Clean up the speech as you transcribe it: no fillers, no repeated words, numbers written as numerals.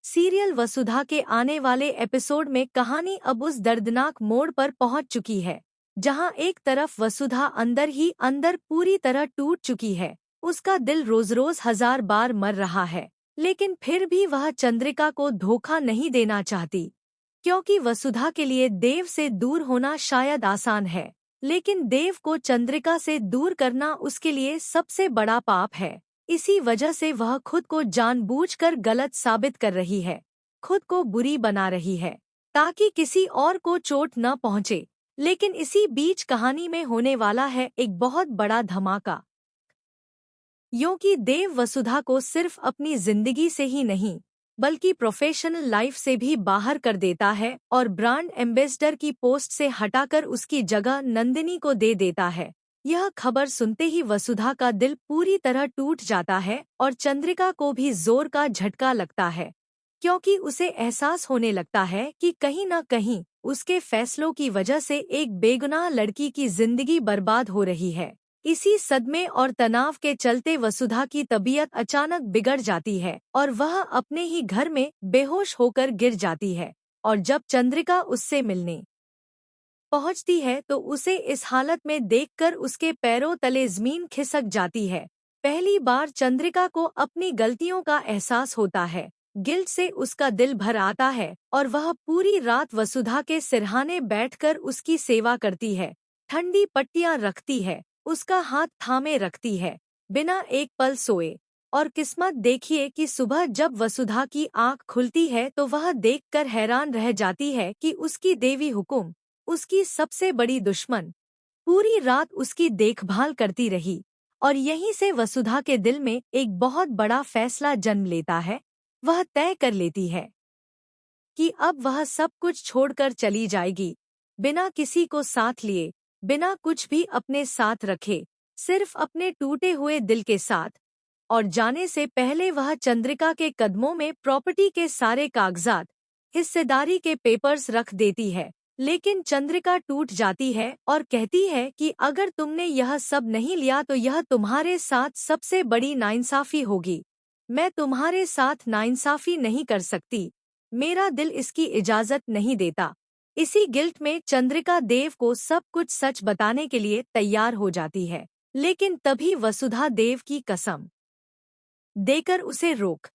Serial वसुधा के आने वाले एपिसोड में कहानी अब उस दर्दनाक मोड़ पर पहुंच चुकी है जहां एक तरफ वसुधा अंदर ही अंदर पूरी तरह टूट चुकी है। उसका दिल रोज रोज 1000 बार मर रहा है, लेकिन फिर भी वह चंद्रिका को धोखा नहीं देना चाहती, क्योंकि वसुधा के लिए देव से दूर होना शायद आसान है, लेकिन देव को चंद्रिका से दूर करना उसके लिए सबसे बड़ा पाप है। इसी वजह से वह खुद को जानबूझकर गलत साबित कर रही है, खुद को बुरी बना रही है, ताकि किसी और को चोट न पहुंचे। लेकिन इसी बीच कहानी में होने वाला है एक बहुत बड़ा धमाका, क्योंकि देव वसुधा को सिर्फ अपनी जिंदगी से ही नहीं बल्कि प्रोफेशनल लाइफ से भी बाहर कर देता है और ब्रांड एम्बेसडर की पोस्ट से हटाकर उसकी जगह नंदिनी को दे देता है। यह खबर सुनते ही वसुधा का दिल पूरी तरह टूट जाता है और चंद्रिका को भी जोर का झटका लगता है, क्योंकि उसे एहसास होने लगता है कि कहीं न कहीं उसके फैसलों की वजह से एक बेगुनाह लड़की की जिंदगी बर्बाद हो रही है। इसी सदमे और तनाव के चलते वसुधा की तबीयत अचानक बिगड़ जाती है और वह अपने ही घर में बेहोश होकर गिर जाती है। और जब चंद्रिका उससे मिलने पहुंचती है तो उसे इस हालत में देखकर उसके पैरों तले जमीन खिसक जाती है। पहली बार चंद्रिका को अपनी गलतियों का एहसास होता है, गिल्ट से उसका दिल भर आता है और वह पूरी रात वसुधा के सिरहाने बैठकर उसकी सेवा करती है, ठंडी पट्टियां रखती है, उसका हाथ थामे रखती है, बिना एक पल सोए। और किस्मत देखिए कि सुबह जब वसुधा की आंख खुलती है तो वह देखकर हैरान रह जाती है कि उसकी देवी हुकुम, उसकी सबसे बड़ी दुश्मन, पूरी रात उसकी देखभाल करती रही। और यहीं से वसुधा के दिल में एक बहुत बड़ा फैसला जन्म लेता है। वह तय कर लेती है कि अब वह सब कुछ छोड़कर चली जाएगी, बिना किसी को साथ लिए, बिना कुछ भी अपने साथ रखे, सिर्फ अपने टूटे हुए दिल के साथ। और जाने से पहले वह चंद्रिका के कदमों में प्रॉपर्टी के सारे कागजात, हिस्सेदारी के पेपर्स रख देती है। लेकिन चंद्रिका टूट जाती है और कहती है कि अगर तुमने यह सब नहीं लिया तो यह तुम्हारे साथ सबसे बड़ी नाइंसाफी होगी। मैं तुम्हारे साथ नाइंसाफी नहीं कर सकती, मेरा दिल इसकी इजाजत नहीं देता। इसी गिल्ट में चंद्रिका देव को सब कुछ सच बताने के लिए तैयार हो जाती है, लेकिन तभी वसुधा देव की कसम देकर उसे रोक